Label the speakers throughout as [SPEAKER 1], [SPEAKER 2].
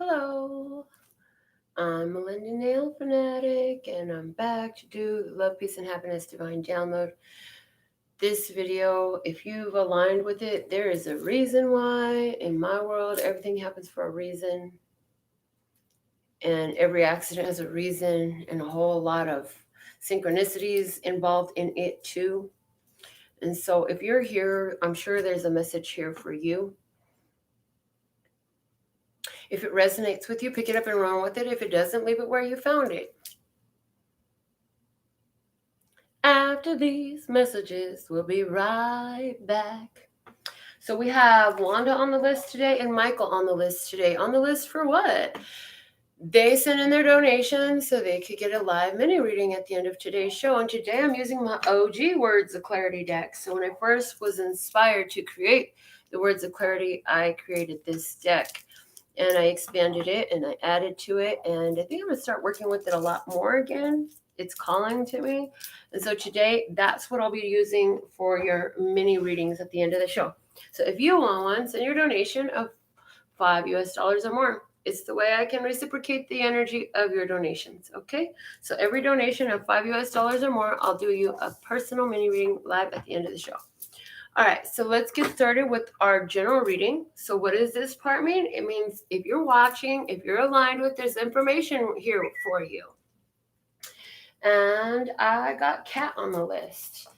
[SPEAKER 1] Hello, I'm Melinda NailFanatic, and I'm back to do the Love, Peace, and Happiness Divine Download. This video, if you've aligned with it, there is a reason why. In my world, everything happens for a reason, and every accident has a reason, and a whole lot of synchronicities involved in it too. And so, if you're here, I'm sure there's a message here for you. If it resonates with you, pick it up and run with it. If it doesn't, leave it where you found it. After these messages, we'll be right back. So we have Wanda on the list today and Michael on the list today. On the list for what? They sent in their donations so they could get a live mini reading at the end of today's show. And today I'm using my OG Words of Clarity deck. So when I first was inspired to create the Words of Clarity, I created this deck. And I expanded it and I added to it. And I think I'm going to start working with it a lot more again. It's calling to me. And so today, that's what I'll be using for your mini readings at the end of the show. So if you want one, send your donation of $5 or more. It's the way I can reciprocate the energy of your donations, okay? So every donation of $5 or more, I'll do you a personal mini reading live at the end of the show. All right, so let's get started with our general reading. So what does this part mean? It means if you're watching, if you're aligned with this information here for you. And I got Kat on the list.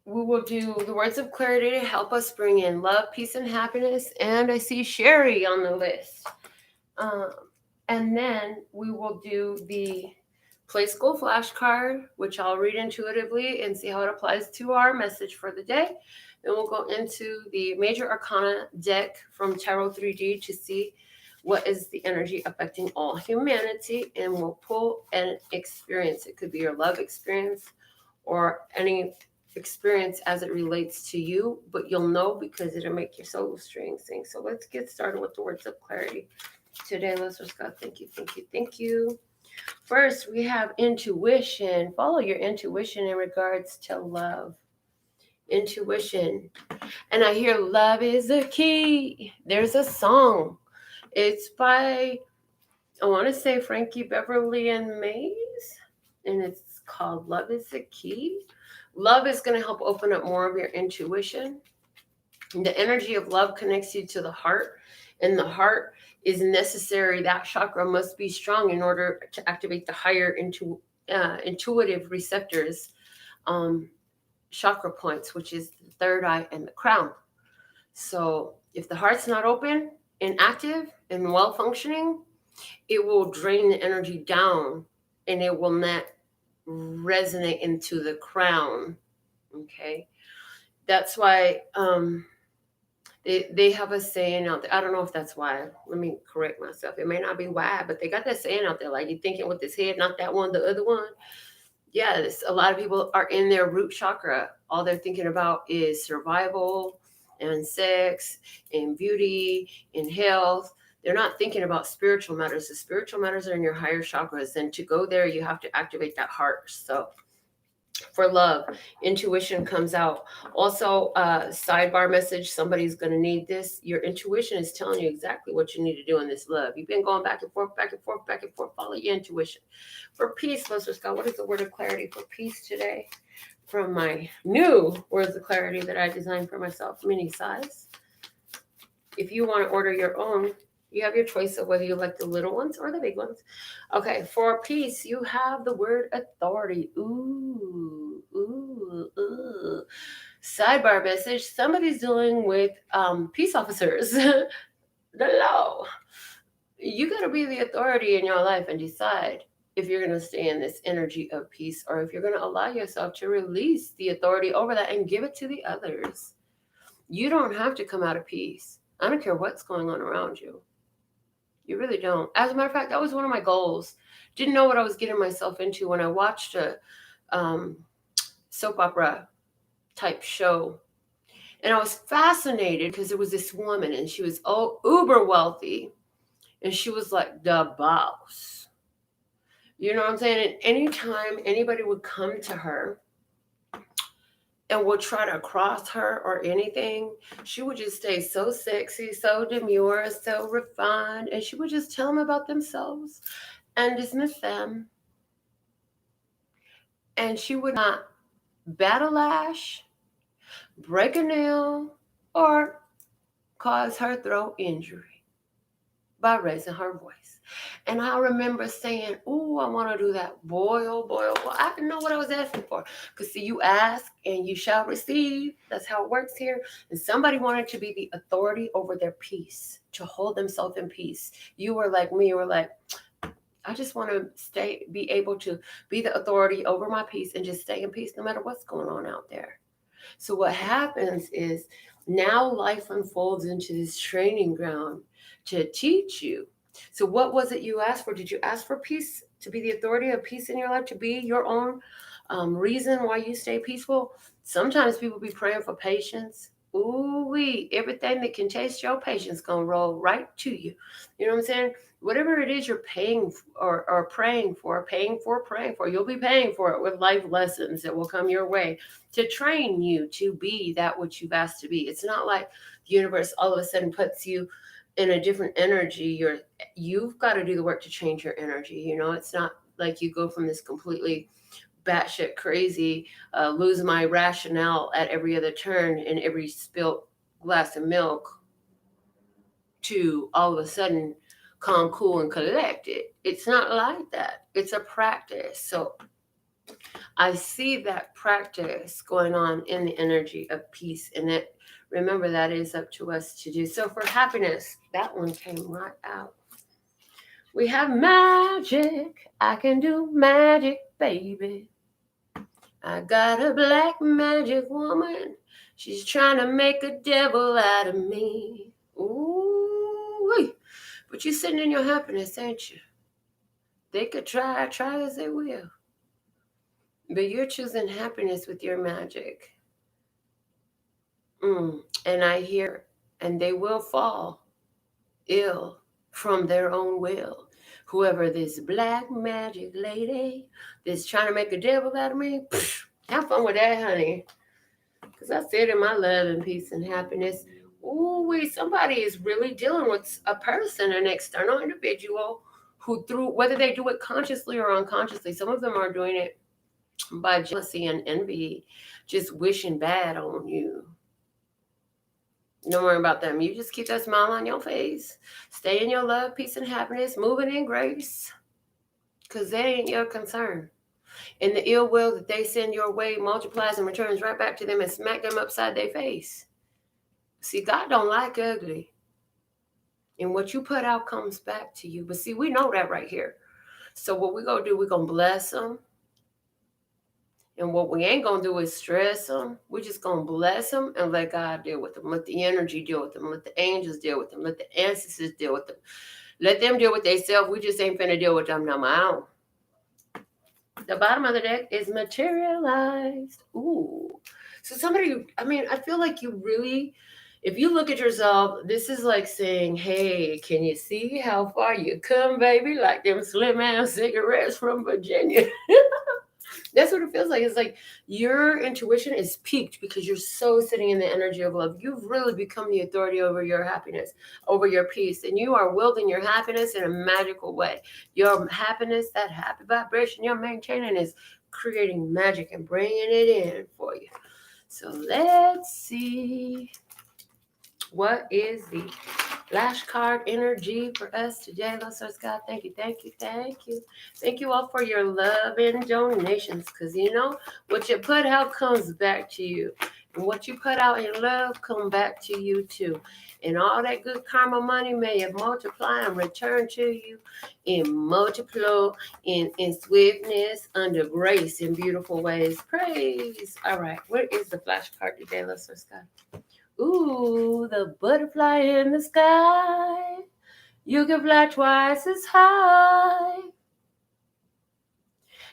[SPEAKER 1] We will do the words of clarity to help us bring in love, peace, and happiness. And I see Sherry on the list. And then we will do the Playskool Flashcard, which I'll read intuitively and see how it applies to our message for the day. Then we'll go into the Major Arcana deck from Tarot 3D to see what is the energy affecting all humanity, and we'll pull an experience. It could be your love experience or any experience as it relates to you, but you'll know because it'll make your soul strings sing. So let's get started with the words of clarity. Today, let's just go. Thank you, thank you, thank you. First, we have intuition. Follow your intuition in regards to love. Intuition. And I hear love is the key. There's a song. It's by, I want to say Frankie Beverly and Mays. And it's called Love is the Key. Love is going to help open up more of your intuition. The energy of love connects you to the heart. And the heart is necessary. That chakra must be strong in order to activate the higher intuitive receptors, chakra points, which is the third eye and the crown. So if the heart's not open and active and well functioning, it will drain the energy down and it will not resonate into the crown. Okay. That's why they have a saying out there. I don't know if that's why. Let me correct myself. It may not be why, but they got that saying out there, like, you're thinking with this head, not that one, the other one. Yeah, a lot of people are in their root chakra. All they're thinking about is survival and sex and beauty and health. They're not thinking about spiritual matters. The spiritual matters are in your higher chakras. And to go there, you have to activate that heart. So for love, intuition comes out. Also, sidebar message, somebody's going to need this. Your intuition is telling you exactly what you need to do in this love. You've been going back and forth, back and forth, back and forth. Follow your intuition. For peace, Mr. Scott, what is the word of clarity for peace today? From my new words of clarity that I designed for myself, mini size. If you want to order your own, you have your choice of whether you like the little ones or the big ones. Okay, for peace, you have the word authority. Ooh. Sidebar message, somebody's dealing with peace officers. The law. You got to be the authority in your life and decide if you're going to stay in this energy of peace or if you're going to allow yourself to release the authority over that and give it to the others. You don't have to come out of peace. I don't care what's going on around you. You really don't. As a matter of fact, that was one of my goals. Didn't know what I was getting myself into when I watched a soap opera type show. And I was fascinated because there was this woman and she was uber wealthy. And she was like the boss. You know what I'm saying? And anytime anybody would come to her, and would try to cross her or anything, she would just stay so sexy, so demure, so refined, and she would just tell them about themselves and dismiss them. And she would not bat a lash, break a nail, or cause her throat injury by raising her voice. And I remember saying, "Oh, I want to do that. Boy, oh boy, oh boy." I didn't know what I was asking for. Because, see, you ask and you shall receive. That's how it works here. And somebody wanted to be the authority over their peace, to hold themselves in peace. You were like me. You were like, "I just want to be able to be the authority over my peace and just stay in peace no matter what's going on out there." So what happens is now life unfolds into this training ground to teach you. So what was it you asked for? Did you ask for peace, to be the authority of peace in your life, to be your own reason why you stay peaceful? Sometimes people be praying for patience. Ooh wee, everything that can taste your patience gonna roll right to you. You know what I'm saying? Whatever it is you're paying or praying for, you'll be paying for it with life lessons that will come your way to train you to be that which you've asked to be. It's not like the universe all of a sudden puts you in a different energy. You've got to do the work to change your energy. It's not like you go from this completely batshit crazy, lose my rationale at every other turn and every spilt glass of milk, to all of a sudden calm, cool, and collected. It's not like that. It's a practice. So I see that practice going on in the energy of peace. And remember, that is up to us to do. So for happiness, that one came right out. We have magic. I can do magic, baby. I got a black magic woman. She's trying to make a devil out of me. Ooh, but you're sitting in your happiness, ain't you? They could try as they will. But you're choosing happiness with your magic. And I hear, and they will fall ill from their own will. Whoever this black magic lady that's trying to make a devil out of me, have fun with that, honey. Because I said in my love and peace and happiness, ooh, somebody is really dealing with a person, an external individual, who through, whether they do it consciously or unconsciously, some of them are doing it by jealousy and envy, just wishing bad on you. Don't worry about them. You just keep that smile on your face. Stay in your love, peace, and happiness, moving in grace, because they ain't your concern. And the ill will that they send your way multiplies and returns right back to them and smack them upside their face. See, God don't like ugly. And what you put out comes back to you. But see, we know that right here. So what we're going to do, we're going to bless them. And what we ain't going to do is stress them. We're just going to bless them and let God deal with them. Let the energy deal with them. Let the angels deal with them. Let the ancestors deal with them. Let them deal with themselves. We just ain't finna deal with them no more. The bottom of the deck is materialized. Ooh. So I feel like you really, if you look at yourself, this is like saying, hey, can you see how far you come, baby? Like them Slim ass cigarettes from Virginia. That's what it feels like. It's like your intuition is peaked because you're so sitting in the energy of love. You've really become the authority over your happiness, over your peace, and you are wielding your happiness in a magical way. Your happiness, that happy vibration you're maintaining, is creating magic and bringing it in for you. So let's see. What is the flashcard energy for us today? Lord Source God, thank you, thank you, thank you. Thank you all for your love and donations, because what you put out comes back to you. And what you put out in love come back to you too. And all that good karma money may have multiplied and returned to you in multiplo, in swiftness, under grace, in beautiful ways. Praise. All right, what is the flashcard today, Lord Source God? Ooh, the butterfly in the sky. You can fly twice as high.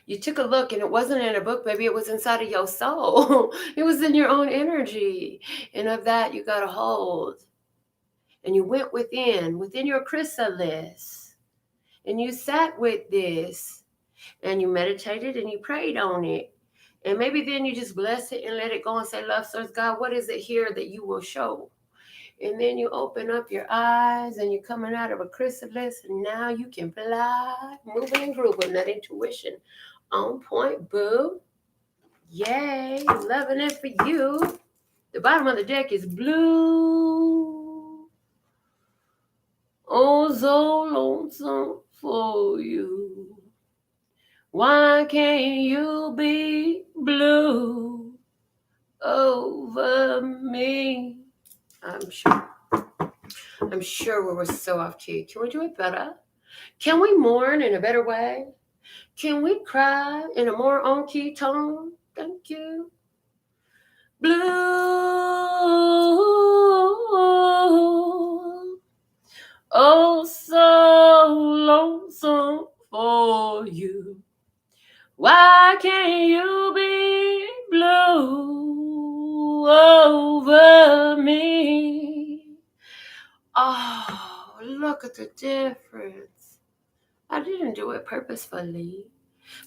[SPEAKER 1] You took a look and it wasn't in a book, baby. It was inside of your soul. It was in your own energy. And of that, you got a hold. And you went within your chrysalis. And you sat with this. And you meditated and you prayed on it. And maybe then you just bless it and let it go and say, love, source, God, what is it here that you will show? And then you open up your eyes and you're coming out of a chrysalis, and now you can fly, moving and grooving, that intuition on point, boo. Yay, loving it for you. The bottom of the deck is blue. Ozone, lonesome for you. Why can't you be blue over me? I'm sure we were so off key. Can we do it better? Can we mourn in a better way? Can we cry in a more on key tone? Thank you. Blue, oh so lonesome for you. Why can't you be blue over me? Oh, look at the difference. I didn't do it purposefully,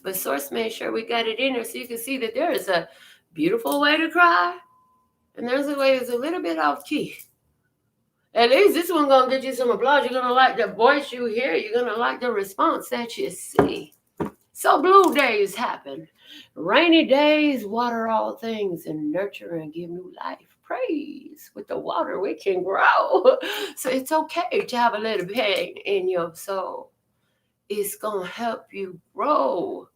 [SPEAKER 1] but Source made sure we got it in there so you can see that there is a beautiful way to cry, and there's a way that's a little bit off key. At least this one gonna get you some applause. You're gonna like the voice you hear. You're gonna like the response that you see. So blue days happen. Rainy days water all things and nurture and give new life. Praise. With the water we can grow. So it's okay to have a little pain in your soul. It's gonna help you grow.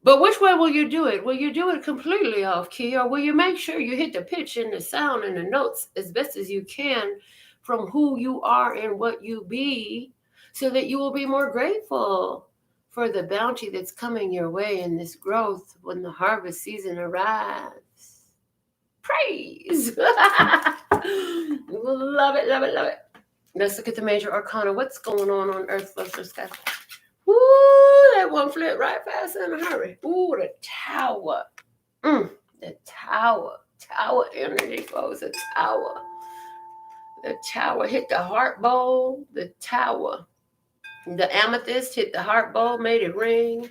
[SPEAKER 1] But which way will you do it? Will you do it completely off key, or will you make sure you hit the pitch and the sound and the notes as best as you can from who you are and what you be, so that you will be more grateful for the bounty that's coming your way in this growth when the harvest season arrives? Praise. Love it, love it, love it. Let's look at the major arcana. What's going on Earth, Fluster Sky? Woo, that one flipped right fast in a hurry. Ooh, the tower. The tower. Tower energy, folks. The tower. The tower hit the heart bowl. The tower. The amethyst hit the heart bowl, made it ring.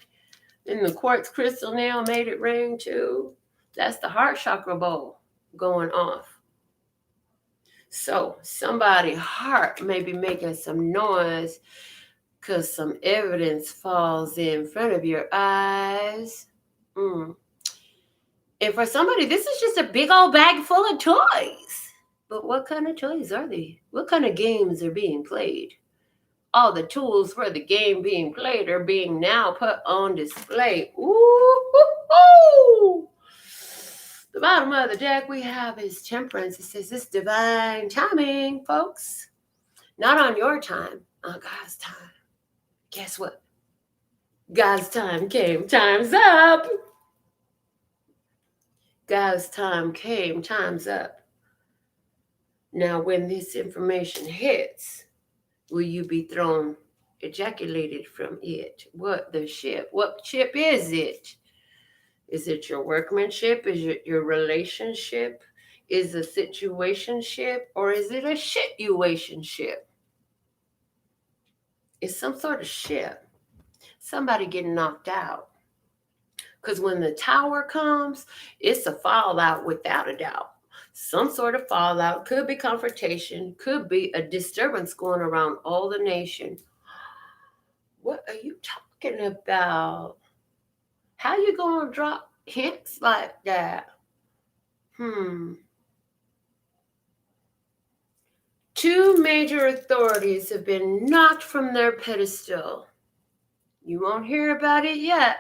[SPEAKER 1] Then the quartz crystal nail made it ring too. That's the heart chakra bowl going off. So somebody's heart may be making some noise because some evidence falls in front of your eyes. And for somebody, this is just a big old bag full of toys. But what kind of toys are they? What kind of games are being played? All the tools for the game being played are being now put on display. Ooh! The bottom of the deck we have is Temperance. It says it's divine timing, folks. Not on your time, on God's time. Guess what? God's time came. Time's up. God's time came. Time's up. Now, when this information hits, will you be thrown, ejaculated from it? What ship is it? Is it your workmanship? Is it your relationship? Is it a situationship? Or is it a shituationship? It's some sort of ship. Somebody getting knocked out. Because when the tower comes, it's a fallout without a doubt. Some sort of fallout, could be confrontation, could be a disturbance going around all the nation. What are you talking about? How you gonna drop hints like that? Two major authorities have been knocked from their pedestal. You won't hear about it yet.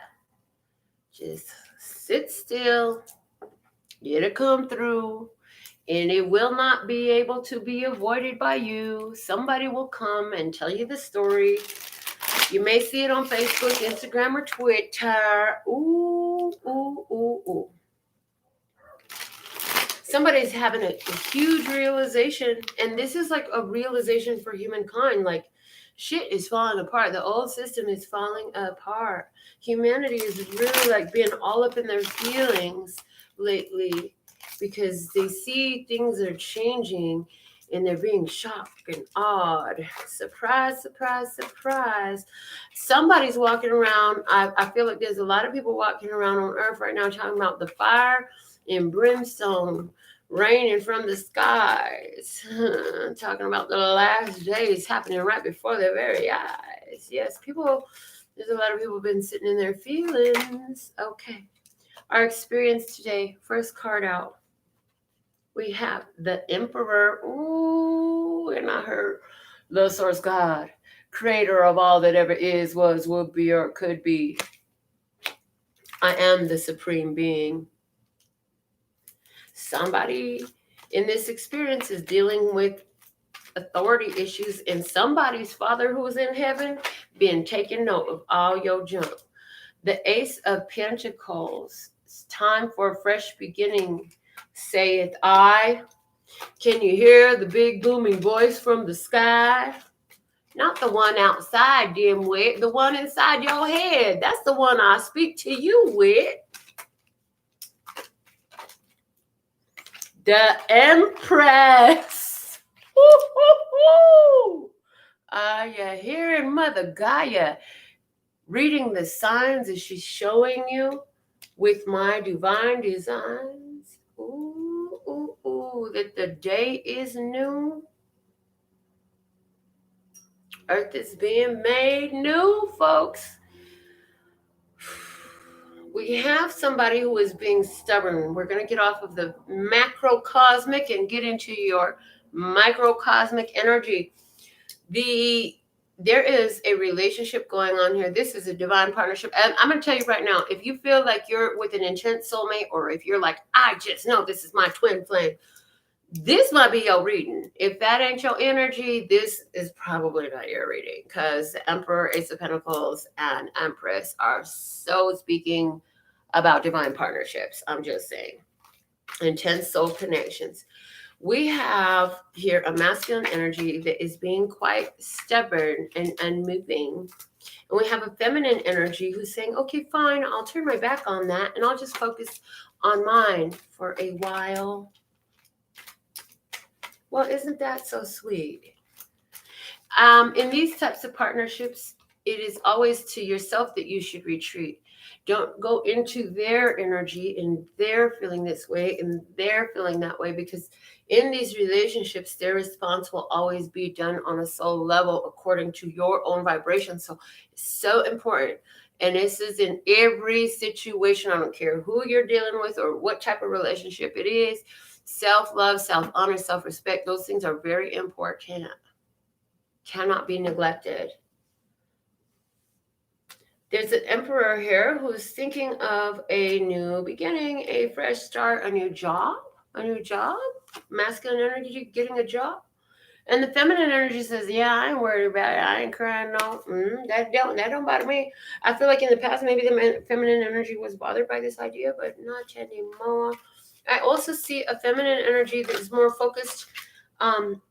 [SPEAKER 1] Just sit still. It'll come through. And it will not be able to be avoided by you. Somebody will come and tell you the story. You may see it on Facebook, Instagram, or Twitter. Ooh. Somebody's having a huge realization. And this is like a realization for humankind. Like, shit is falling apart. The old system is falling apart. Humanity is really like being all up in their feelings lately, because they see things are changing and they're being shocked and awed. Surprise, surprise, surprise. Somebody's walking around. I feel like there's a lot of people walking around on earth right now talking about the fire and brimstone raining from the skies. Talking about the last days happening right before their very eyes. Yes, there's a lot of people been sitting in their feelings. Okay. Our experience today, first card out. We have the Emperor. Ooh, and I heard the source God, creator of all that ever is, was, will be, or could be. I am the supreme being. Somebody in this experience is dealing with authority issues, and somebody's father who is in heaven been taking note of all your junk. The Ace of Pentacles. It's time for a fresh beginning, saith I. Can you hear the big booming voice from the sky? Not the one outside, dimwit, the one inside your head. That's the one I speak to you with. The Empress. You're hearing Mother Gaia reading the signs that she's showing you with my divine designs. Ooh, ooh, ooh, that the day is new. Earth is being made new, folks. We have somebody who is being stubborn. We're going to get off of the macrocosmic and get into your microcosmic energy. There is a relationship going on here. This is a divine partnership. And I'm going to tell you right now, if you feel like you're with an intense soulmate, or if you're like, I just know this is my twin flame, this might be your reading. If that ain't your energy, this is probably not your reading, because the Emperor, Ace of Pentacles, and Empress are so speaking about divine partnerships. I'm just saying. Intense soul connections. We have here a masculine energy that is being quite stubborn and unmoving. And we have a feminine energy who's saying, okay, fine, I'll turn my back on that and I'll just focus on mine for a while. Well, isn't that so sweet? In these types of partnerships, it is always to yourself that you should retreat. Don't go into their energy and they're feeling this way and they're feeling that way, because in these relationships, their response will always be done on a soul level according to your own vibration. So it's so important. And this is in every situation. I don't care who you're dealing with or what type of relationship it is. Self-love, self-honor, self-respect, those things are very important. Cannot be neglected. There's an Emperor here who's thinking of a new beginning, a fresh start, a new job. Masculine energy, getting a job. And the feminine energy says, yeah, I ain't worried about it. I ain't crying, no. That don't bother me. I feel like in the past, maybe the feminine energy was bothered by this idea, but not anymore. I also see a feminine energy that is more focused on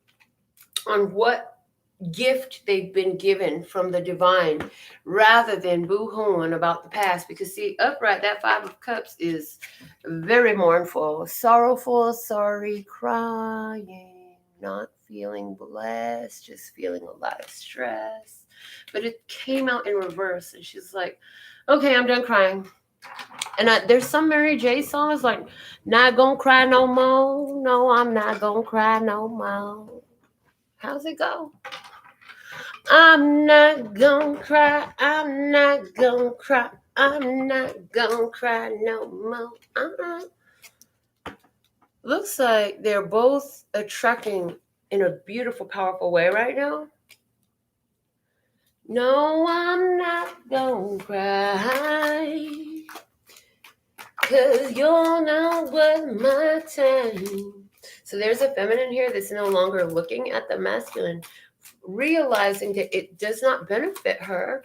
[SPEAKER 1] what gift they've been given from the divine, rather than boo-hooing about the past. Because see, upright, that Five of Cups is very mournful, sorrowful, sorry, crying, not feeling blessed, just feeling a lot of stress. But it came out in reverse, and she's like, okay, I'm done crying. And there's some Mary J songs like, not gonna cry no more. No, I'm not gonna cry no more. How's it go? I'm not gonna cry. I'm not gonna cry. I'm not gonna cry no more. Looks like they're both attracting in a beautiful, powerful way right now. No, I'm not gonna cry, 'cause you're not worth my time. So there's a feminine here that's no longer looking at the masculine, realizing that it does not benefit her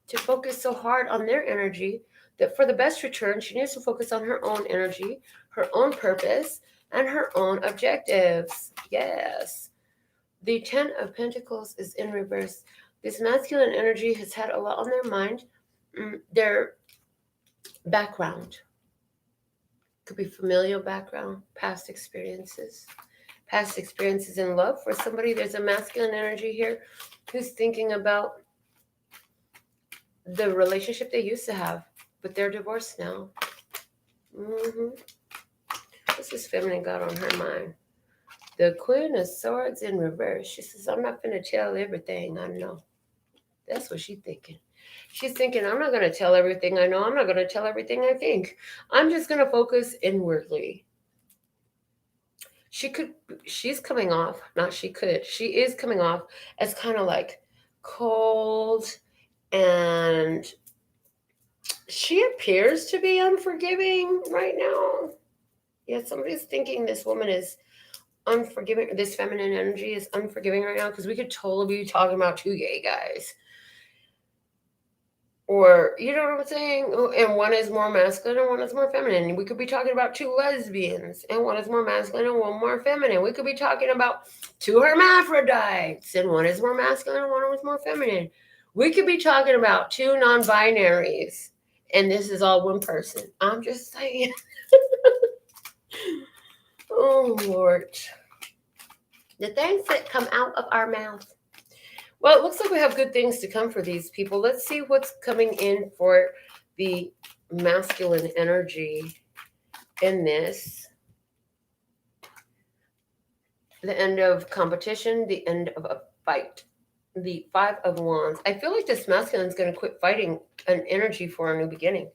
[SPEAKER 1] to focus so hard on their energy, that for the best return, she needs to focus on her own energy, her own purpose, and her own objectives. Yes. The 10 of Pentacles is in reverse. This masculine energy has had a lot on their mind. Their background could be familial background, past experiences, past experiences in love. For somebody, there's a masculine energy here who's thinking about the relationship they used to have, but they're divorced now. What's this feminine got on her mind? The Queen of Swords in reverse. She says, I'm not going to tell everything I know. That's what she's thinking. She's thinking, I'm not going to tell everything I know. I'm not going to tell everything I think. I'm just going to focus inwardly. She is coming off as kind of like cold, and she appears to be unforgiving right now. Yeah, somebody's thinking this woman is unforgiving. This feminine energy is unforgiving right now, because we could totally be talking about two gay guys. Or, you know what I'm saying? And one is more masculine and one is more feminine. We could be talking about two lesbians, and one is more masculine and one more feminine. We could be talking about two hermaphrodites, and one is more masculine and one is more feminine. We could be talking about two non-binaries, and this is all one person. I'm just saying. Oh, Lord. The things that come out of our mouth. Well, it looks like we have good things to come for these people. Let's see what's coming in for the masculine energy in this. The end of competition, the end of a fight. The Five of Wands. I feel like this masculine is going to quit fighting an energy for a new beginning.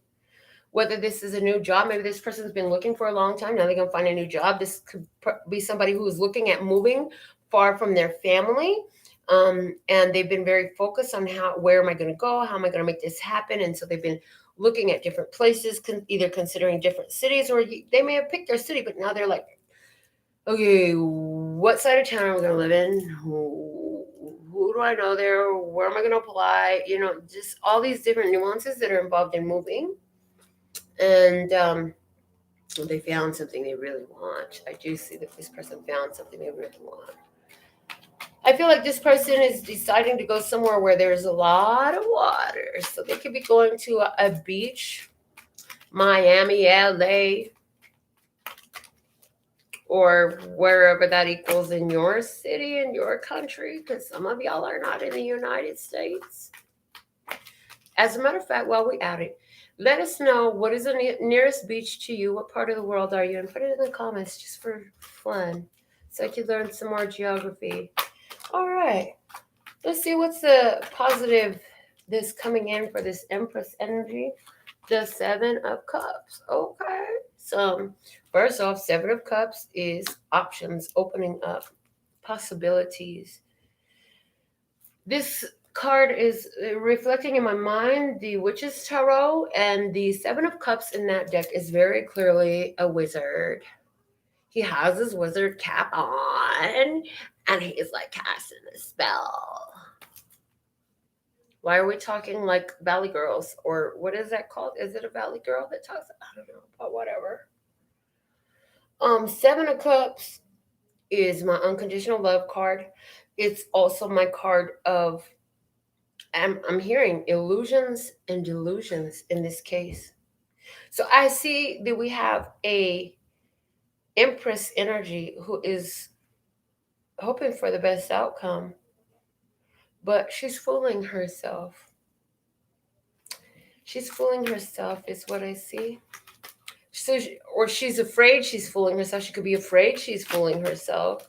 [SPEAKER 1] Whether this is a new job, maybe this person's been looking for a long time. Now they're going to find a new job. This could be somebody who is looking at moving far from their family. And they've been very focused on where am I going to go? How am I going to make this happen? And so they've been looking at different places, either considering different cities, or they may have picked their city, but now they're like, okay, what side of town are we going to live in? Who do I know there? Where am I going to apply? You know, just all these different nuances that are involved in moving. And they found something they really want. I do see that this person found something they really want. I feel like this person is deciding to go somewhere where there's a lot of water. So they could be going to a beach, Miami, LA, or wherever that equals in your city, in your country, because some of y'all are not in the United States. As a matter of fact, while we're at it, let us know, what is the nearest beach to you? What part of the world are you in? Put it in the comments just for fun, so I can learn some more geography. All right, let's see what's the positive that's coming in for this Empress energy. The Seven of Cups. Okay, so first off, Seven of Cups is options, opening up, possibilities. This card is reflecting in my mind the Witch's Tarot, and the Seven of Cups in that deck is very clearly a wizard. He has his wizard cap on, and he's like casting a spell. Why are we talking like Valley Girls? Or what is that called? Is it a Valley Girl that talks? I don't know, but whatever. Seven of Cups is my unconditional love card. It's also my card of, I'm hearing illusions and delusions in this case. So I see that we have a Empress energy who is hoping for the best outcome, but she's fooling herself. She's fooling herself is what I see. So, or she's afraid she's fooling herself. She could be afraid she's fooling herself.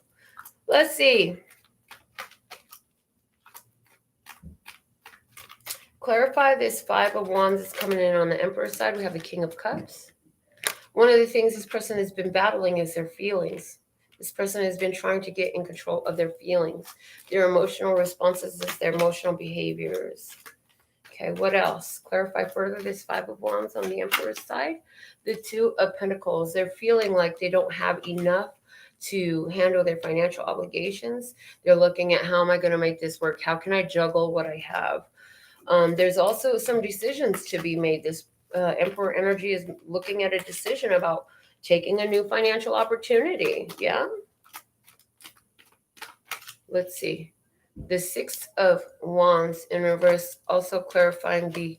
[SPEAKER 1] Let's see. Clarify this Five of Wands is coming in on the Emperor side. We have the King of Cups. One of the things this person has been battling is their feelings. This person has been trying to get in control of their feelings, their emotional responses, their emotional behaviors. Okay, what else? Clarify further this Five of Wands on the Emperor's side. The Two of Pentacles. They're feeling like they don't have enough to handle their financial obligations. They're looking at, how am I going to make this work? How can I juggle what I have? There's also some decisions to be made. This Emperor energy is looking at a decision about taking a new financial opportunity. Yeah. Let's see. The Six of Wands in reverse, also clarifying the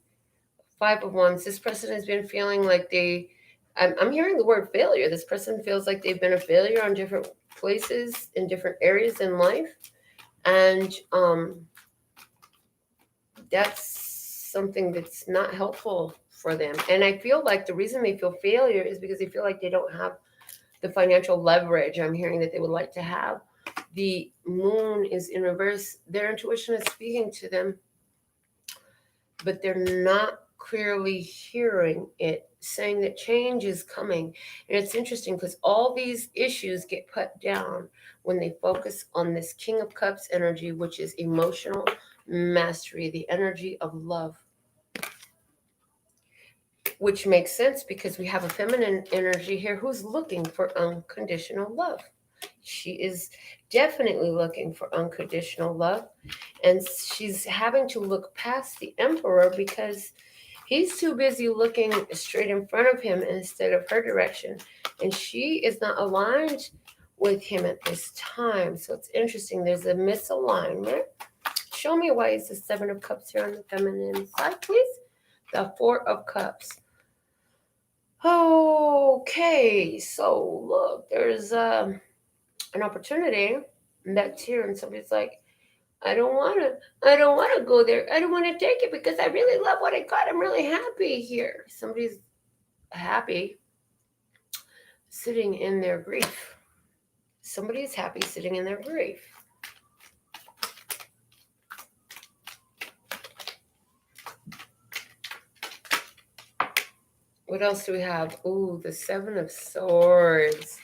[SPEAKER 1] Five of Wands. This person has been feeling like they I'm hearing the word failure. This person feels like they've been a failure on different places in different areas in life. And that's something that's not helpful for them. And I feel like the reason they feel failure is because they feel like they don't have the financial leverage I'm hearing that they would like to have. The moon is in reverse. Their intuition is speaking to them, but they're not clearly hearing it, saying that change is coming. And it's interesting because all these issues get put down when they focus on this King of Cups energy, which is emotional mastery, the energy of love. Which makes sense because we have a feminine energy here who's looking for unconditional love. She is definitely looking for unconditional love. And she's having to look past the Emperor because he's too busy looking straight in front of him instead of her direction. And she is not aligned with him at this time. So it's interesting. There's a misalignment. Show me why is the Seven of Cups here on the feminine side, please? The Four of Cups. Okay, so look, there's an opportunity that's here, and somebody's like, I don't want to go there. I don't want to take it because I really love what I got. I'm really happy here. Somebody's happy sitting in their grief. Somebody's happy sitting in their grief. What else do we have? Ooh, the Seven of Swords.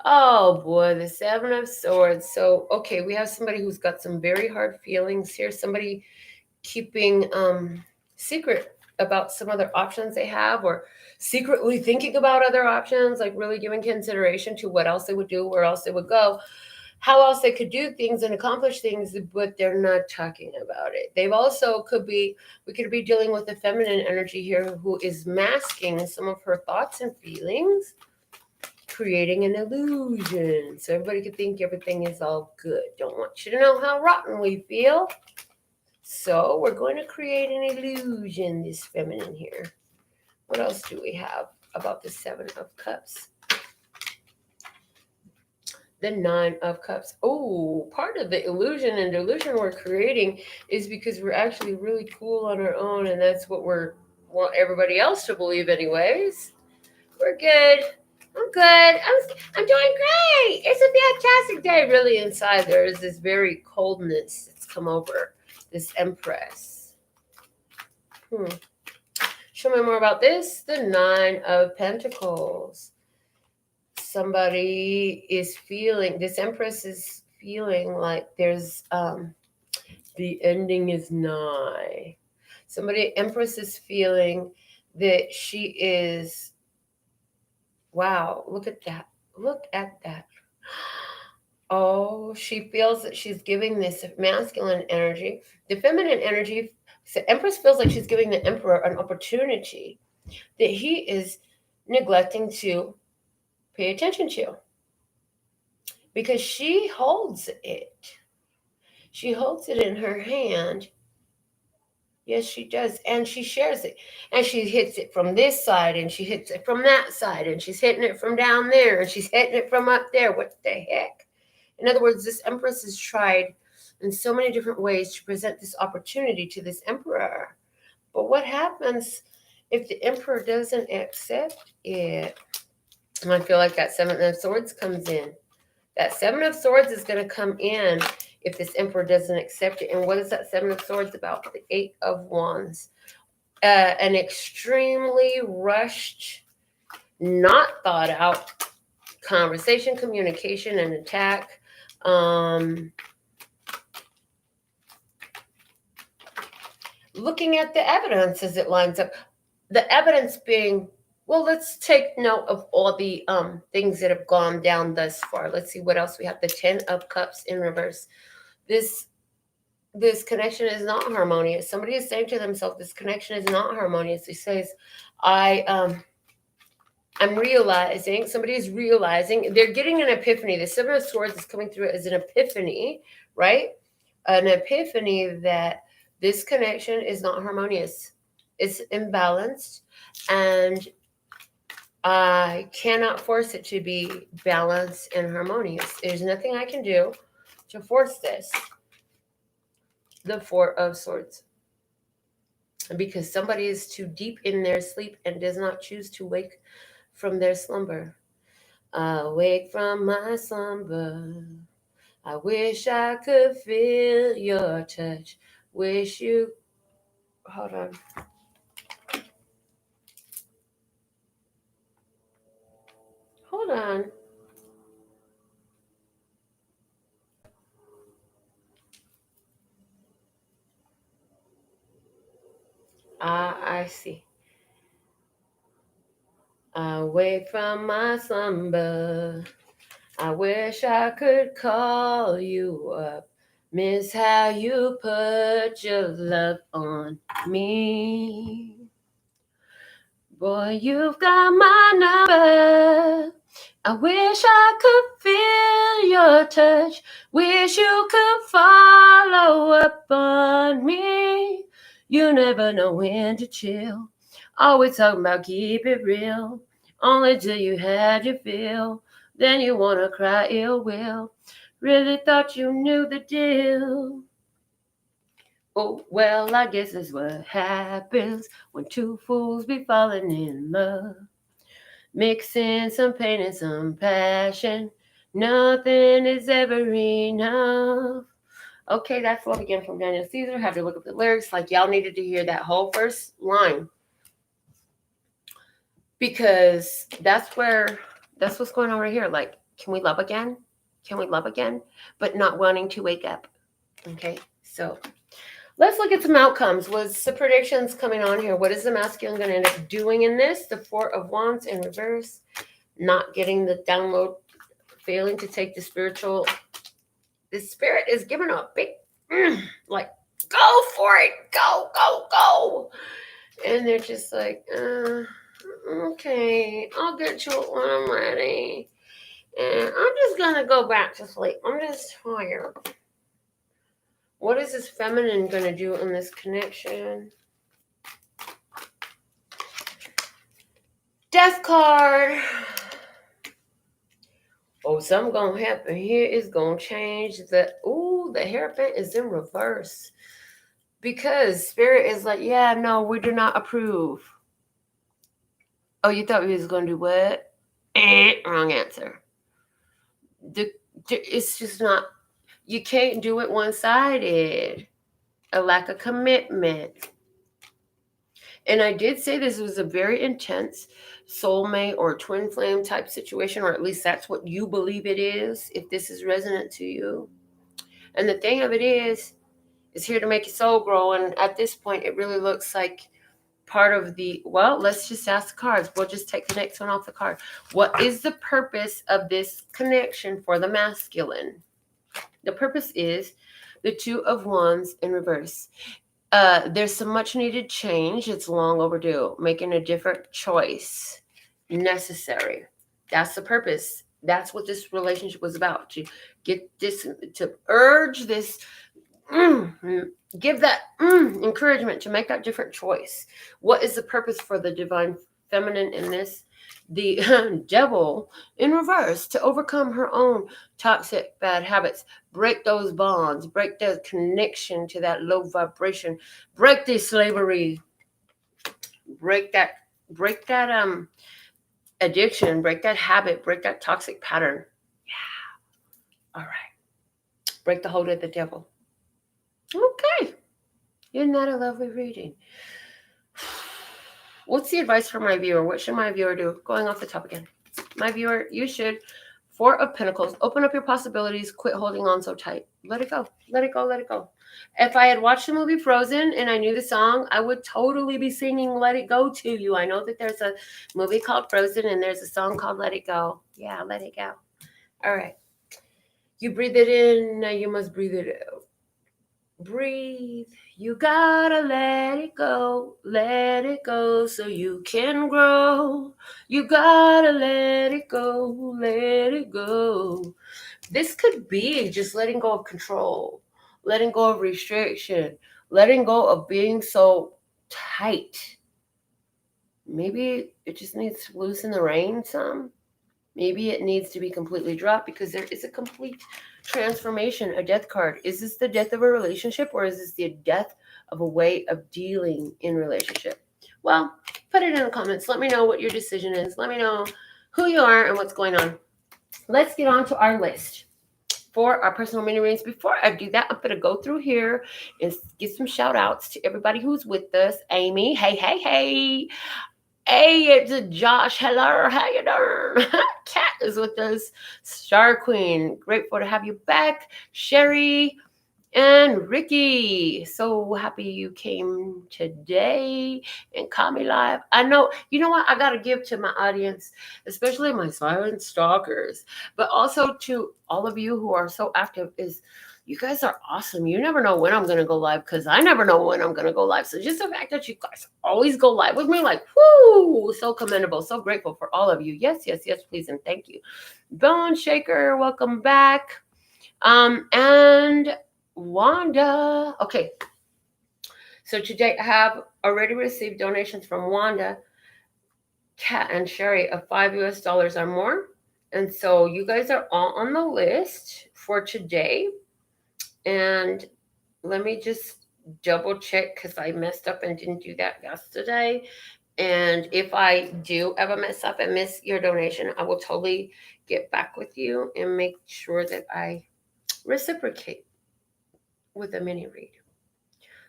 [SPEAKER 1] Oh boy, the Seven of Swords. So, okay, we have somebody who's got some very hard feelings here. Somebody keeping secret about some other options they have, or secretly thinking about other options, like really giving consideration to what else they would do, where else they would go, how else they could do things and accomplish things, but they're not talking about it. They've also we could be dealing with the feminine energy here who is masking some of her thoughts and feelings, creating an illusion so everybody could think everything is all good. Don't want you to know how rotten we feel. So we're going to create an illusion, this feminine here. What else do we have about the Seven of Cups? The Nine of Cups. Oh, part of the illusion and delusion we're creating is because we're actually really cool on our own, and that's what we want everybody else to believe anyways. We're good. I'm good. I'm doing great. It's a fantastic day. Really inside there is this very coldness that's come over this Empress. Show me more about this. The Nine of Pentacles. Somebody is feeling, this Empress is feeling like there's the ending is nigh. Empress is feeling that she is, wow, look at that. Look at that. Oh, she feels that she's giving this masculine energy. The feminine energy, so Empress feels like she's giving the Emperor an opportunity that he is neglecting to pay attention to. Because she holds it. She holds it in her hand. Yes, she does. And she shares it. And she hits it from this side, and she hits it from that side, and she's hitting it from down there, and she's hitting it from up there. What the heck? In other words, this Empress has tried in so many different ways to present this opportunity to this Emperor. But what happens if the Emperor doesn't accept it? And I feel like that Seven of Swords comes in. That Seven of Swords is going to come in if this Emperor doesn't accept it. And what is that Seven of Swords about? The Eight of Wands. An extremely rushed, not thought out conversation, communication, and attack. Looking at the evidence as it lines up. The evidence being, well, let's take note of all the things that have gone down thus far. Let's see what else we have. The Ten of Cups in reverse. This connection is not harmonious. Somebody is saying to themselves, this connection is not harmonious. He says, I'm realizing, somebody is realizing, they're getting an epiphany. The Seven of Swords is coming through as an epiphany, right? An epiphany that this connection is not harmonious. It's imbalanced. And I cannot force it to be balanced and harmonious. There's nothing I can do to force this. The Four of Swords. Because somebody is too deep in their sleep and does not choose to wake from their slumber. Awake from my slumber. I wish I could feel your touch. Wish you. Hold on. Hold on. I see. Awake from my slumber. I wish I could call you up. Miss how you put your love on me. Boy, you've got my number. I wish I could feel your touch. Wish you could follow up on me. You never know when to chill. Always talking about keep it real. Only till you had your fill. Then you wanna cry ill will. Really thought you knew the deal. Oh, well, I guess that's what happens when two fools be falling in love. Mixing some pain and some passion. Nothing is ever enough. Okay, that's Love Again from Daniel Caesar. Had to look up the lyrics. Like, y'all needed to hear that whole first line. Because that's what's going on right here. Like, can we love again? Can we love again? But not wanting to wake up. Okay, so let's look at some outcomes. What's the predictions coming on here? What is the masculine going to end up doing in this? The Four of Wands in reverse. Not getting the download. Failing to take the spiritual. The spirit is giving a big, like, go for it. Go, go, go. And they're just like, okay, I'll get you when I'm ready. And I'm just going to go back to sleep. I'm just tired. What is this feminine going to do in this connection? Death card. Oh, something going to happen here is going to change. The hairpin is in reverse. Because Spirit is like, yeah, no, we do not approve. Oh, you thought we was going to do what? Wrong answer. It's just not, you can't do it one-sided. A lack of commitment. And I did say this was a very intense soulmate or twin flame type situation, or at least that's what you believe it is, if this is resonant to you. And the thing of it is here to make your soul grow. And at this point, it really looks like part of the, well, let's just ask the cards. We'll just take the next one off the card. What is the purpose of this connection for the masculine? The purpose is the Two of Wands in reverse. There's some much needed change. It's long overdue. Making a different choice necessary. That's the purpose. That's what this relationship was about. To get this, to urge this, give that encouragement to make that different choice. What is the purpose for the divine feminine in this? The devil in reverse, to overcome her own toxic bad habits, break those bonds, break the connection to that low vibration, break the slavery, break that addiction, break that habit, break that toxic pattern. Yeah. All right. Break the hold of the devil. Okay. Isn't that a lovely reading? What's the advice for my viewer? What should my viewer do? Going off the top again. My viewer, you should, Four of Pentacles, open up your possibilities, quit holding on so tight. Let it go. Let it go. Let it go. If I had watched the movie Frozen and I knew the song, I would totally be singing Let It Go to you. I know that there's a movie called Frozen and there's a song called Let It Go. Yeah, let it go. All right. You breathe it in, now you must breathe it out. Breathe. You gotta let it go so you can grow. You gotta let it go. This could be just letting go of control, letting go of restriction, letting go of being so tight. Maybe it just needs to loosen the rein some. Maybe it needs to be completely dropped because there is a complete transformation, a death card. Is this the death of a relationship or is this the death of a way of dealing in relationship? Well, put it in the comments. Let me know what your decision is. Let me know who you are and what's going on. Let's get on to our list for our personal mini readings. Before I do that, I'm going to go through here and give some shout outs to everybody who's with us. Amy, hey, hey, hey. Hey, it's Josh. Hello, how you doing? Kat is with us. Star Queen, grateful to have you back. Sherry and Ricky, so happy you came today and caught me live. I know, you know what? I got to give to my audience, especially my silent stalkers, but also to all of you who are so active, is you guys are awesome. You never know when I'm going to go live because I never know when I'm going to go live. So just the fact that you guys always go live with me, like, whoo, so commendable. So grateful for all of you. Yes, yes, yes, please, and thank you. Bone Shaker, welcome back. And Wanda. Okay. So today I have already received donations from Wanda, Kat, and Sherry of $5 or more. And so you guys are all on the list for today. And let me just double check because I messed up and didn't do that yesterday. And if I do ever mess up and miss your donation, I will totally get back with you and make sure that I reciprocate with a mini read.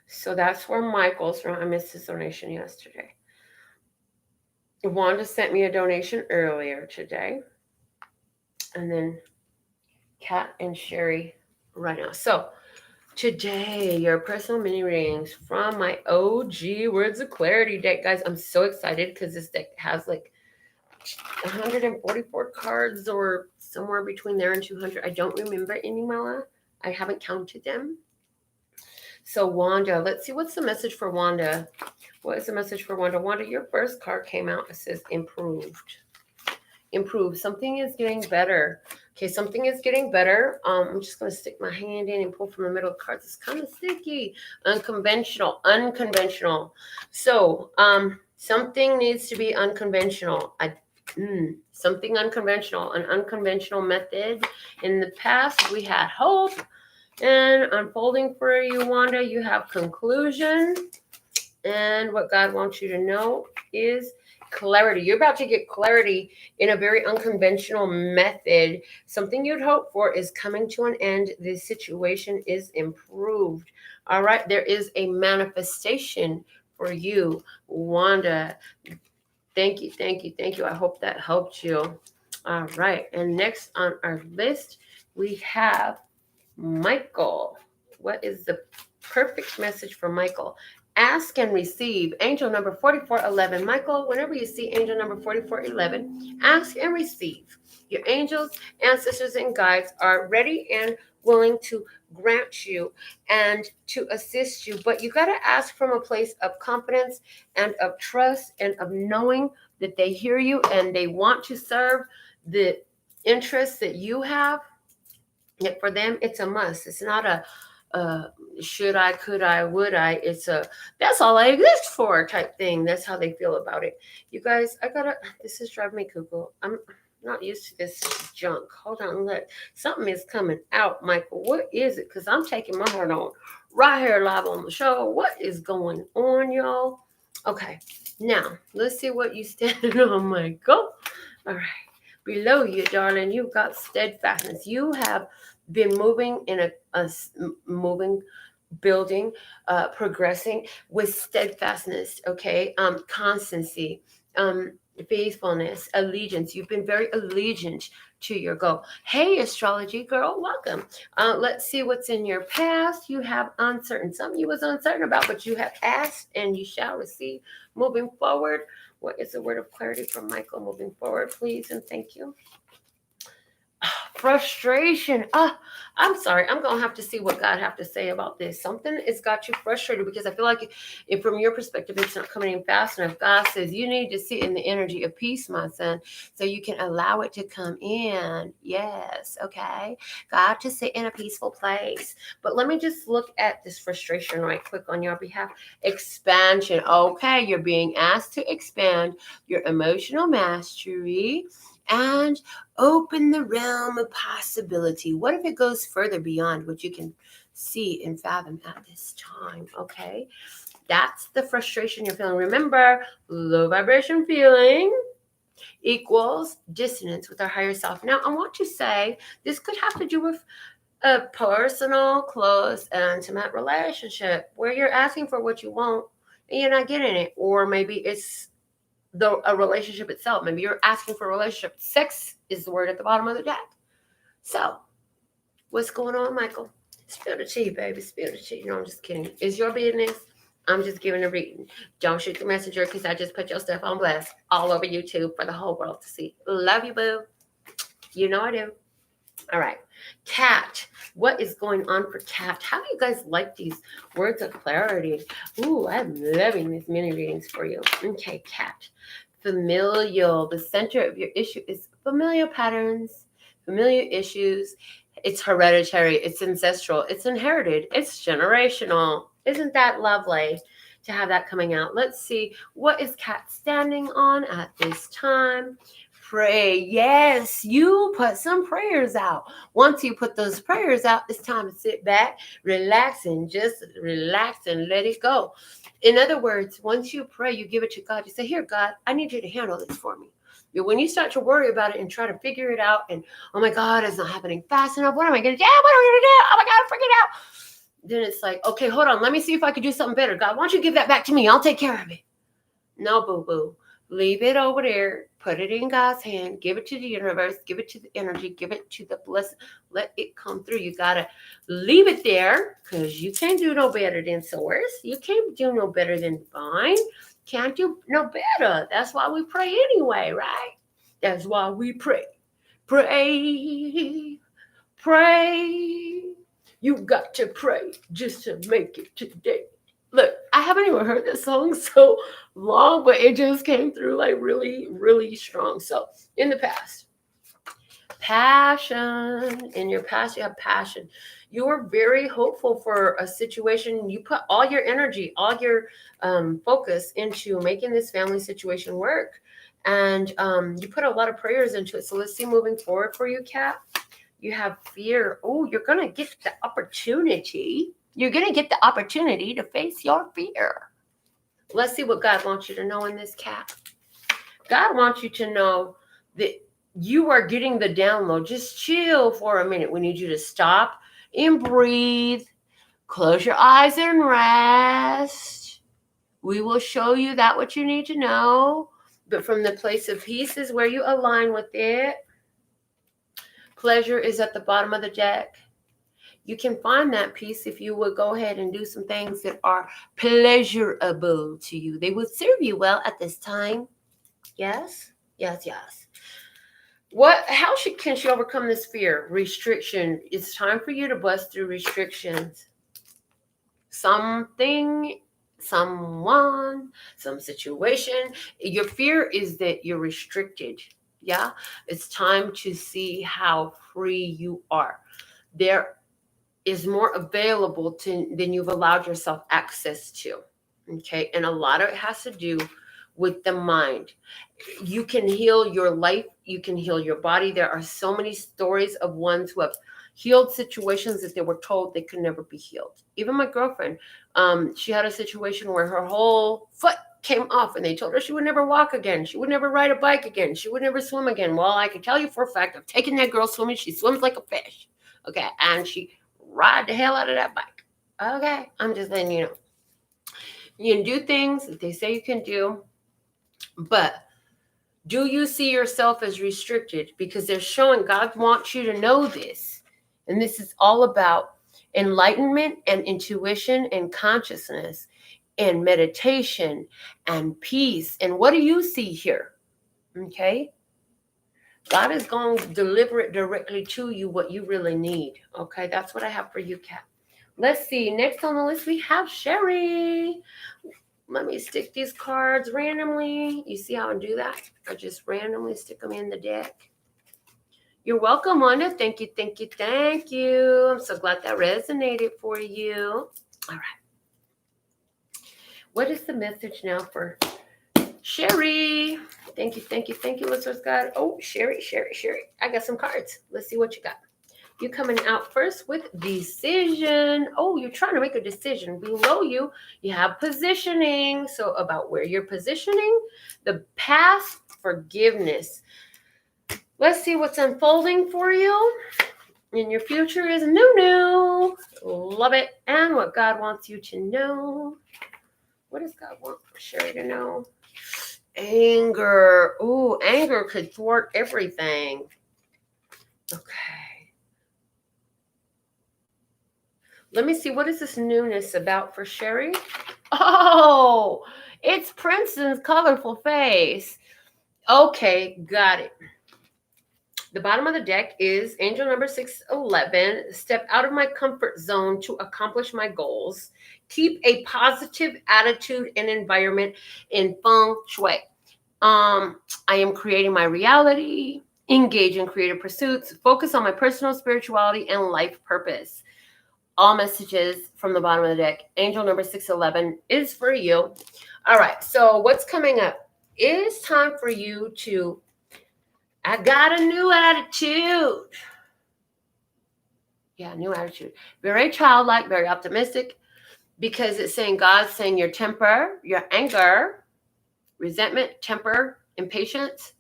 [SPEAKER 1] So that's where Michael's from. I missed his donation yesterday. Wanda sent me a donation earlier today. And then Kat and Sherry right now. So today, your personal mini readings from my OG Words of Clarity deck. Guys, I'm so excited because this deck has like 144 cards or somewhere between there and 200. I don't remember anymore. I haven't counted them. So Wanda, let's see what's the message for Wanda. What is the message for Wanda? Wanda, your first card came out. It says improved. Improved. Something is getting better. Okay, something is getting better. I'm just going to stick my hand in and pull from the middle of the cards. It's kind of sticky. Unconventional. Unconventional. So something needs to be unconventional. Something unconventional. An unconventional method. In the past, we had hope. And unfolding for you, Wanda, you have conclusion. And what God wants you to know is clarity. You're about to get clarity in a very unconventional method. Something you'd hope for is coming to an end. This situation is improved. All right. There is a manifestation for you, Wanda. Thank you. Thank you. Thank you. I hope that helped you. All right. And next on our list, we have Michael. What is the perfect message for Michael? Ask and receive. Angel number 4411. Michael, whenever you see angel number 4411, ask and receive. Your angels, ancestors, and guides are ready and willing to grant you and to assist you. But you got to ask from a place of confidence and of trust and of knowing that they hear you and they want to serve the interests that you have. Yet for them, it's a must. It's not a should I, could I, would I. It's a that's all I exist for type thing. That's how they feel about it. You guys, this is driving me cuckoo. I'm not used to this junk. Hold on, something is coming out, Michael. What is it? Because I'm taking my heart on right here live on the show. What is going on, y'all? Okay, now let's see what you standing on, Michael. All right. Below you, darling, you've got steadfastness. You have been moving in a moving, building, progressing with steadfastness. Okay, constancy, faithfulness, allegiance. You've been very allegiant to your goal. Hey, astrology girl, welcome. Let's see what's in your past. You have uncertain. Something you was uncertain about, but you have asked and you shall receive. Moving forward. What is the word of clarity from Michael moving forward, please? And thank you. Frustration. I'm sorry. I'm gonna have to see what God have to say about this. Something has got you frustrated because I feel like if from your perspective it's not coming in fast enough. God says you need to sit in the energy of peace, my son, so you can allow it to come in. Yes, okay. God to sit in a peaceful place. But let me just look at this frustration right quick on your behalf. Expansion. Okay, you're being asked to expand your emotional mastery and open the realm of possibility. What if it goes further beyond what you can see and fathom at this time? Okay, that's the frustration you're feeling. Remember, low vibration feeling equals dissonance with our higher self. Now, I want to say this could have to do with a personal, close, and intimate relationship where you're asking for what you want and you're not getting it, or maybe it's a relationship itself. Maybe you're asking for a relationship. Sex is the word at the bottom of the deck. So, what's going on, Michael? Spill the tea, baby. Spill the tea. No, I'm just kidding. It's your business. I'm just giving a reading. Don't shoot the messenger because I just put your stuff on blast all over YouTube for the whole world to see. Love you, boo. You know I do. All right. Cat. What is going on for cat? How do you guys like these words of clarity? Ooh, I'm loving these mini readings for you. Okay, cat. Familial. The center of your issue is familial patterns, familiar issues. It's hereditary, it's ancestral, it's inherited, it's generational. Isn't that lovely to have that coming out? Let's see, what is cat standing on at this time? Pray. Yes, you put some prayers out. Once you put those prayers out, it's time to sit back, relax, and just relax and let it go. In other words, once you pray, you give it to God. You say, here, God, I need you to handle this for me. But when you start to worry about it and try to figure it out, and oh my God, it's not happening fast enough. What am I going to do? What am I going to do? Oh my God, freak it out. Then it's like, okay, hold on. Let me see if I can do something better. God, why don't you give that back to me? I'll take care of it. No, boo-boo. Leave it over there. Put it in God's hand. Give it to the universe. Give it to the energy. Give it to the blessing. Let it come through. You got to leave it there because you can't do no better than source. You can't do no better than divine. Can't do no better. That's why we pray anyway, right? That's why we pray. Pray. Pray. You got to pray just to make it today. Look, I haven't even heard this song so long, but it just came through like really, really strong. So in the past, passion. In your past, you have passion. You were very hopeful for a situation. You put all your energy, all your focus into making this family situation work. And you put a lot of prayers into it. So let's see moving forward for you, Kat. You have fear. Oh, you're going to get the opportunity. You're going to get the opportunity to face your fear. Let's see what God wants you to know in this, Cat. God wants you to know that you are getting the download. Just chill for a minute. We need you to stop and breathe. Close your eyes and rest. We will show you that what you need to know. But from the place of peace is where you align with it. Pleasure is at the bottom of the deck. You can find that peace if you would go ahead and do some things that are pleasurable to you. They would serve you well at this time. Yes, yes, yes. How can she overcome this fear? Restriction. It's time for you to bust through restrictions. Something, someone, some situation. Your fear is that you're restricted. Yeah, it's time to see how free you are. There is more available than you've allowed yourself access to. Okay, and a lot of it has to do with the mind. You can heal your life, you can heal your body. There are so many stories of ones who have healed situations that they were told they could never be healed. Even my girlfriend, she had a situation where her whole foot came off and they told her she would never walk again. She would never ride a bike again. She would never swim again. Well, I can tell you for a fact, I've taken that girl swimming. She swims like a fish. Okay, and she ride the hell out of that bike. Okay, I'm just letting you know. You can do things that they say you can do, but do you see yourself as restricted? Because they're showing God wants you to know this. And this is all about enlightenment and intuition and consciousness and meditation and peace. And what do you see here? Okay. God is going to deliver it directly to you, what you really need. Okay, that's what I have for you, Kat. Let's see. Next on the list, we have Sherry. Let me stick these cards randomly. You see how I do that? I just randomly stick them in the deck. You're welcome, Wanda. Thank you, thank you, thank you. I'm so glad that resonated for you. All right. What is the message now for Sherry? Thank you, thank you, thank you, listeners. God. Oh, Sherry. I got some cards. Let's see what you got. You coming out first with decision. Oh, you're trying to make a decision. Below you, you have positioning. So about where you're positioning, the past, forgiveness. Let's see what's unfolding for you. And your future is new. Love it. And what God wants you to know. What does God want for Sherry to know? Anger. Ooh, anger could thwart everything. Okay. Let me see. What is this newness about for Sherry? Oh, it's Princeton's colorful face. Okay, got it. The bottom of the deck is angel number 611. Step out of my comfort zone to accomplish my goals. Keep a positive attitude and environment in feng shui. I am creating my reality. Engage in creative pursuits. Focus on my personal spirituality and life purpose. All messages from the bottom of the deck. Angel number 611 is for you. All right. So what's coming up? It is time for you to, I got a new attitude. Yeah, new attitude. Very childlike, very optimistic, because it's saying God's saying your temper, your anger, resentment, temper, impatience.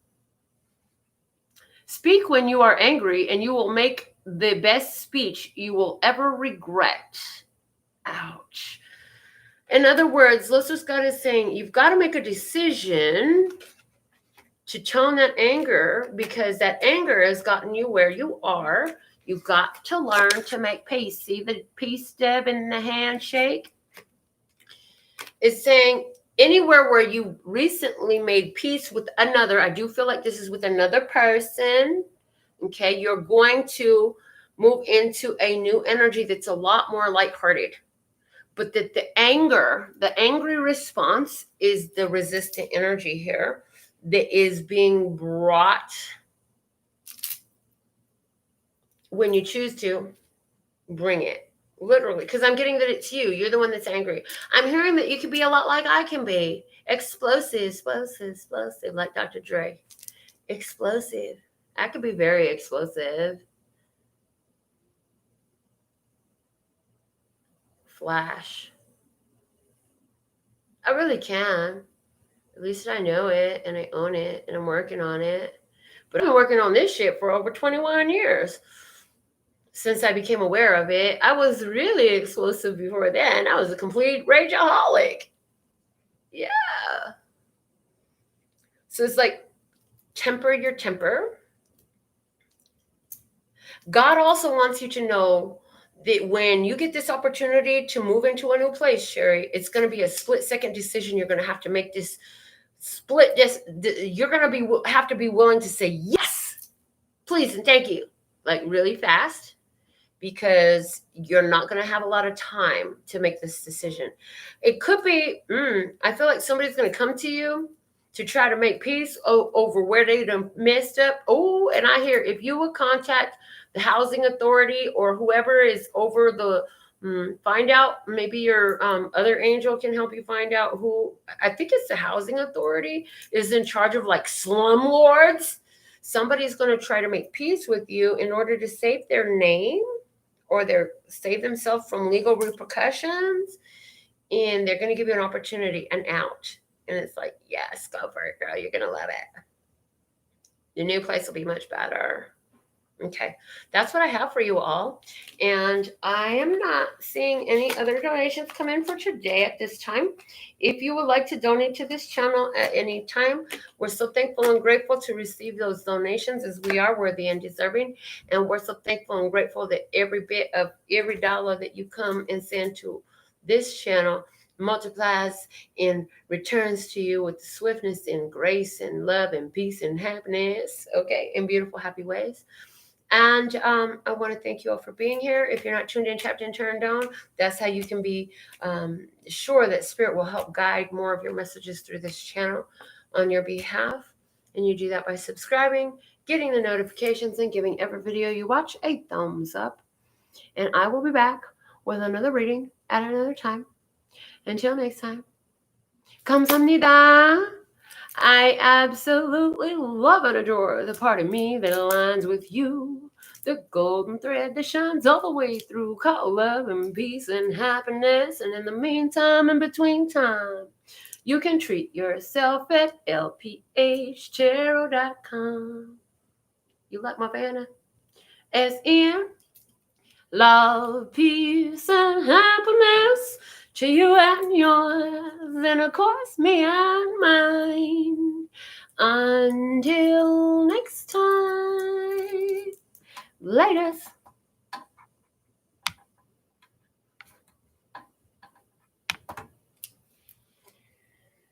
[SPEAKER 1] Speak when you are angry, and you will make the best speech you will ever regret. Ouch. In other words, Lucius God is saying you've got to make a decision to tone that anger, because that anger has gotten you where you are. You've got to learn to make peace. See the peace, Deb, in the handshake? It's saying anywhere where you recently made peace with another, I do feel like this is with another person, okay, you're going to move into a new energy that's a lot more lighthearted. But that the angry response is the resistant energy here that is being brought when you choose to bring it. Literally, because I'm getting that it's you. You're the one that's angry. I'm hearing that you could be a lot like I can be. Explosive, like Dr. Dre. Explosive. I could be very explosive. Flash. I really can. At least I know it and I own it and I'm working on it. But I've been working on this shit for over 21 years. Since I became aware of it, I was really explosive before then. I was a complete rageaholic. Yeah. So it's like, temper your temper. God also wants you to know that when you get this opportunity to move into a new place, Sherry, it's going to be a split-second decision. You're going to have to make this split. You're going to have to be willing to say yes, please, and thank you, like really fast, because you're not going to have a lot of time to make this decision. It could be, I feel like somebody's going to come to you to try to make peace over where they done messed up. Oh, and I hear if you would contact the housing authority or whoever is over the, find out, maybe your other angel can help you find out who, I think it's the housing authority, is in charge of like slumlords. Somebody's going to try to make peace with you in order to save their name or save themselves from legal repercussions. And they're going to give you an opportunity, an out. And it's like, yes, go for it, girl. You're going to love it. Your new place will be much better. Okay, that's what I have for you all. And I am not seeing any other donations come in for today at this time. If you would like to donate to this channel at any time, we're so thankful and grateful to receive those donations, as we are worthy and deserving. And we're so thankful and grateful that every bit of every dollar that you come and send to this channel multiplies and returns to you with swiftness and grace and love and peace and happiness, okay, in beautiful, happy ways. And I want to thank you all for being here. If you're not tuned in, tapped in, turned on, that's how you can be sure that Spirit will help guide more of your messages through this channel on your behalf. And you do that by subscribing, getting the notifications, and giving every video you watch a thumbs up. And I will be back with another reading at another time. Until next time, 감사합니다. I absolutely love and adore the part of me that aligns with you. The golden thread that shines all the way through, called love and peace and happiness. And in the meantime, in between time, you can treat yourself at lphtarot.com. You like my banner? SN. Love, peace, and happiness to you and yours, and of course me and mine. Until next time, latest.